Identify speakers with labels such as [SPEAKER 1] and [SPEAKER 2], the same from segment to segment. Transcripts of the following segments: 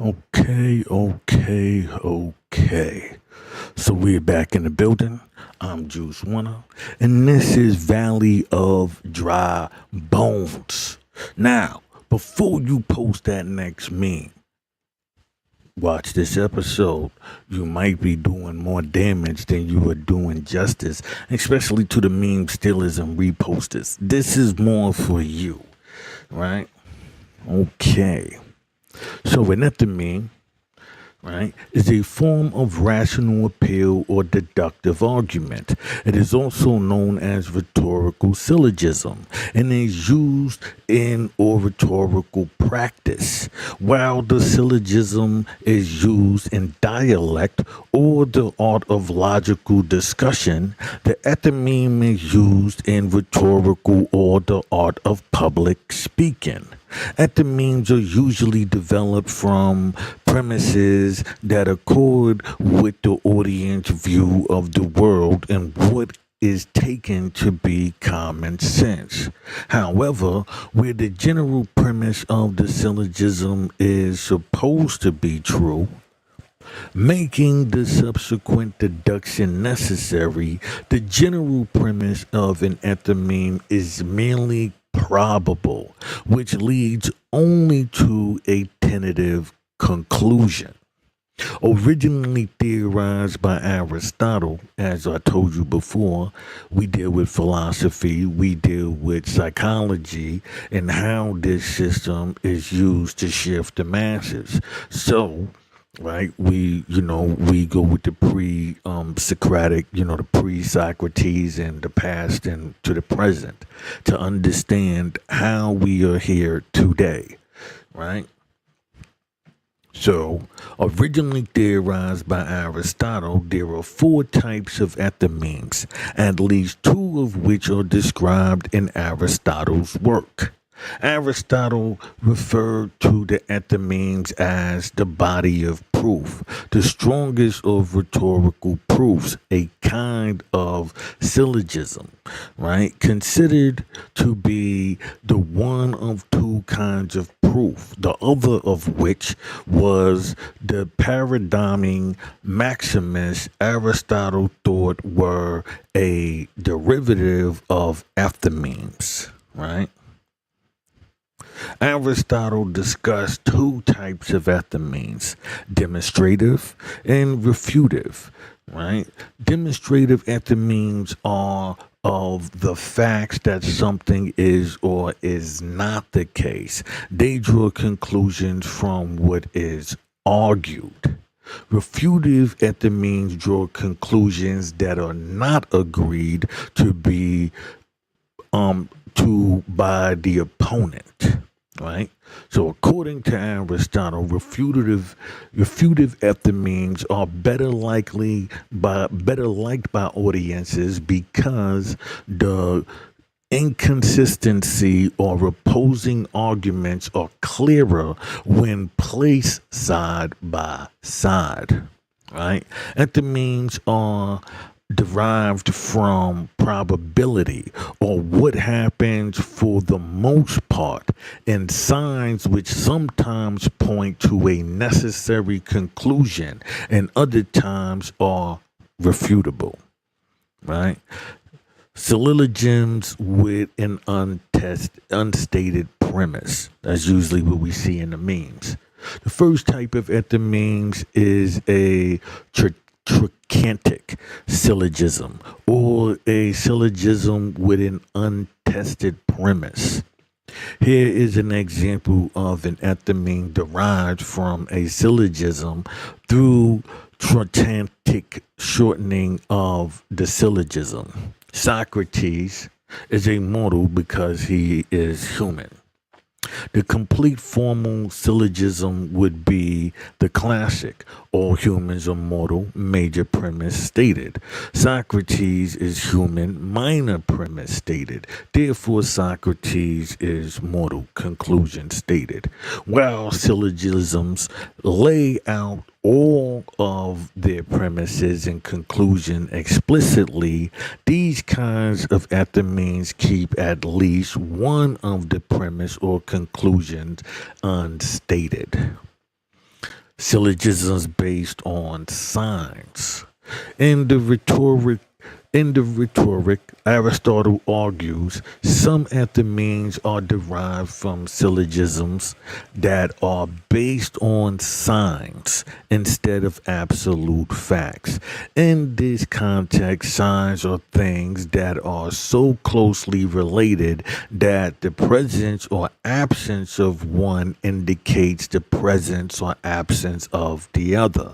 [SPEAKER 1] Okay. So we're back in the building. I'm Juice Warner, and this is Valley of Dry Bones. Now, before you post that next meme, watch this episode. You might be doing more damage than you are doing justice, especially to the meme stealers and reposters. This is more for you, right? Okay. So, an meme, right, is a form of rational appeal or deductive argument. It is also known as rhetorical syllogism and is used in oratorical practice, while the syllogism is used in dialect or the art of logical discussion. The ethymeme is used in rhetorical or the art of public speaking. Ethymeme are usually developed from premises that accord with the audience view of the world and what is taken to be common sense. However, where the general premise of the syllogism is supposed to be true, making the subsequent deduction necessary, the general premise of an enthymeme is merely probable, which leads only to a tentative conclusion. Originally theorized by Aristotle, as I told you before, we deal with philosophy, we deal with psychology, and how this system is used to shift the masses. So, right, we go with the pre Socratic, the pre Socrates and the past and to the present to understand how we are here today, right? So, originally theorized by Aristotle, there are four types of enthymemes, at least two of which are described in Aristotle's work. Aristotle referred to the enthymemes as the body of proof, the strongest of rhetorical proofs, a kind of syllogism, right? Considered to be the one of two kinds of proof, the other of which was the paradigming maximus Aristotle thought were a derivative of enthymemes, right? Aristotle discussed two types of enthymemes, demonstrative and refutive, right? Demonstrative enthymemes are of the facts that something is or is not the case. They draw conclusions from what is argued. Refutive enthymemes draw conclusions that are not agreed to be to by the opponent, right? So according to Aristotle, refutive enthymemes are better liked by audiences because the inconsistency or opposing arguments are clearer when placed side by side, right? Enthymemes are derived from probability or what happens for the most part, and signs which sometimes point to a necessary conclusion and other times are refutable, right? Syllogisms with an unstated premise. That's usually what we see in the memes. The first type of enthymemes is a trochantic syllogism or a syllogism with an untested premise. Here is an example of an enthymeme derived from a syllogism through trochantic shortening of the syllogism. Socrates is immortal because he is human. The complete formal syllogism would be the classic, all humans are mortal, major premise stated. Socrates is human, minor premise stated. Therefore, Socrates is mortal, conclusion stated. While syllogisms lay out all of their premises and conclusion explicitly, these kinds of enthymemes keep at least one of the premise or conclusions unstated. syllogisms based on signs. In the rhetoric in the rhetoric, Aristotle argues some enthymemes are derived from syllogisms that are based on signs instead of absolute facts. In this context, signs are things that are so closely related that the presence or absence of one indicates the presence or absence of the other.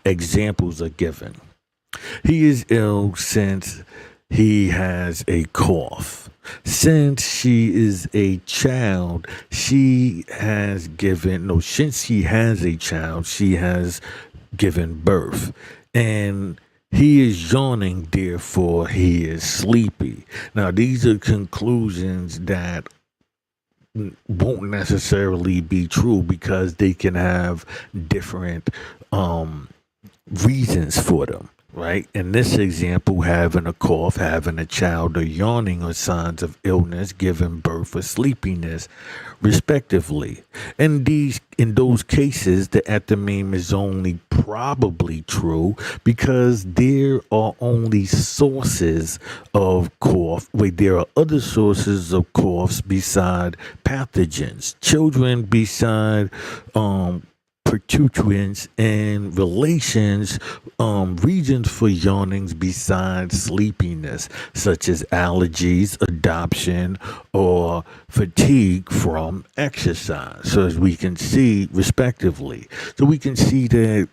[SPEAKER 1] Examples are given. He is ill since he has a cough. Since she is a child, she has given, no, since she has a child, she has given birth. And he is yawning, therefore he is sleepy. Now, these are conclusions that won't necessarily be true because they can have different um, reasons for them, right? In this example, having a cough, having a child, or yawning are signs of illness, giving birth, or sleepiness, respectively. In those cases, the enthymeme is only probably true because there are only sources of cough. Wait, there are other sources of coughs beside pathogens. Children beside perturbance and relations regions for yawnings besides sleepiness, such as allergies, adoption, or fatigue from exercise. So as we can see, respectively. So we can see that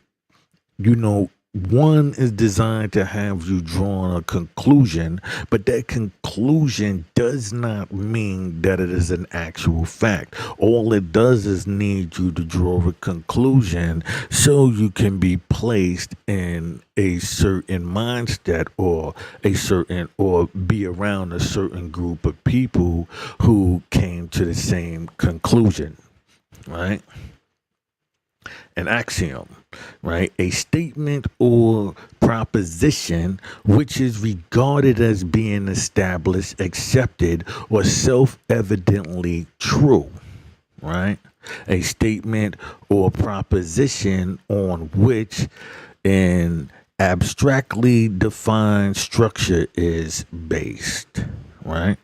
[SPEAKER 1] one is designed to have you draw a conclusion, but that conclusion does not mean that it is an actual fact. All it does is need you to draw a conclusion so you can be placed in a certain mindset or be around a certain group of people who came to the same conclusion, right? An axiom, right? A statement or proposition which is regarded as being established, accepted, or self evidently true, right? A statement or proposition on which an abstractly defined structure is based, right?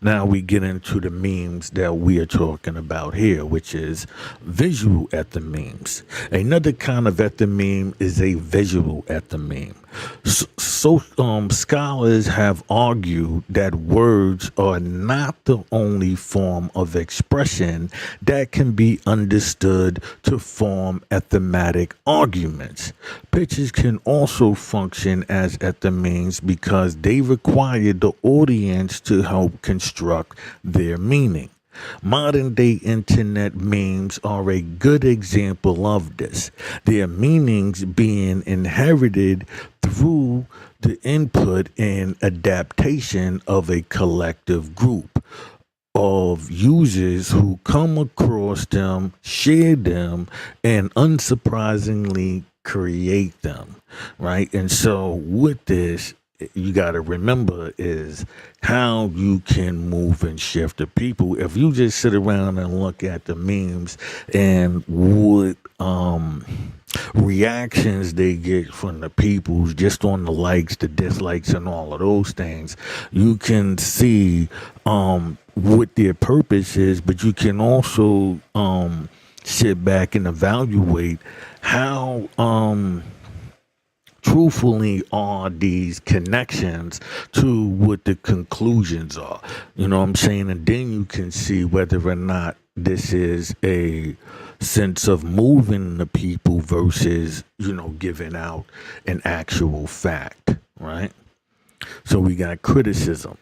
[SPEAKER 1] Now we get into the memes that we are talking about here, which is visual ethymemes. Another kind of ethymeme is a visual ethymeme. Scholars have argued that words are not the only form of expression that can be understood to form ethematic arguments. Pictures can also function as ethymemes because they require the audience to help construct their meaning. Modern day internet memes are a good example of this, their meanings being inherited through the input and adaptation of a collective group of users who come across them, share them, and unsurprisingly create them, right? And so with this, you got to remember is how you can move and shift the people. If you just sit around and look at the memes and what reactions they get from the people just on the likes, the dislikes, and all of those things, you can see what their purpose is, but you can also sit back and evaluate how truthfully are these connections to what the conclusions are. You know what I'm saying? And then you can see whether or not this is a sense of moving the people versus, giving out an actual fact, right? So we got criticism,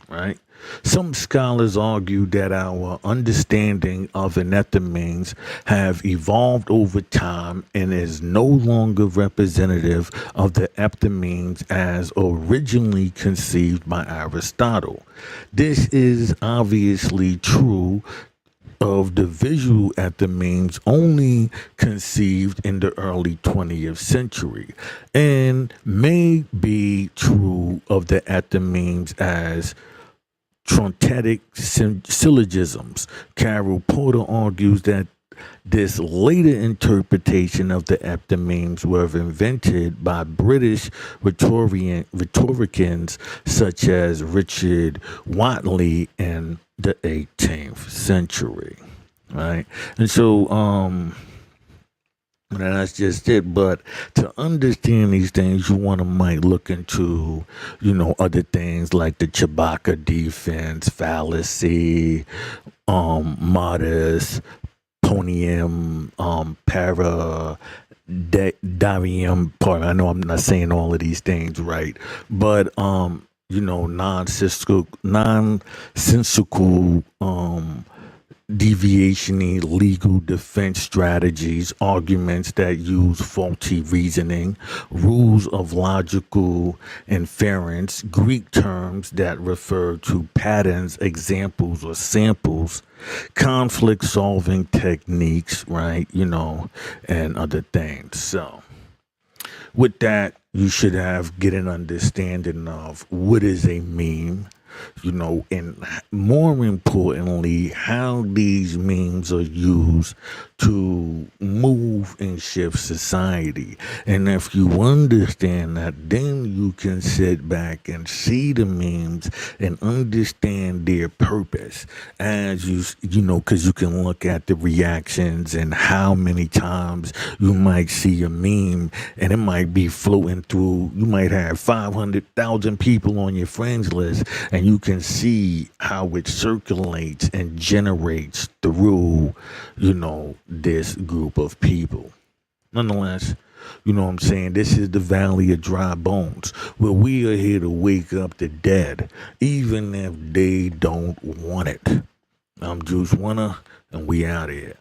[SPEAKER 1] right? Some scholars argue that our understanding of anathymenes have evolved over time and is no longer representative of the epithymenes as originally conceived by Aristotle. This is obviously true of the visual ethymenes only conceived in the early 20th century and may be true of the ethymenes as truncatic syllogisms. Carol Porter argues that this later interpretation of the Enthymemes were invented by British rhetoricians such as Richard Watley in the 18th century, right? And so, and that's just it. But to understand these things, you want to might look into, other things like the Chewbacca defense, fallacy, modus, ponium, darium part. I know I'm not saying all of these things right, but nonsensical deviationing legal defense strategies, arguments that use faulty reasoning, rules of logical inference, Greek terms that refer to patterns, examples, or samples, conflict solving techniques, right? And other things. So, with that, you should get an understanding of what is a meme, and more importantly, how these memes are used to move and shift society. And if you understand that, then you can sit back and see the memes and understand their purpose as because you can look at the reactions and how many times you might see a meme and it might be floating through. You might have 500,000 people on your friends list, and you can see how it circulates and generates through, this group of people. Nonetheless, you know what I'm saying? This is the Valley of Dry Bones, where we are here to wake up the dead, even if they don't want it. I'm Juice Winner, and we out here.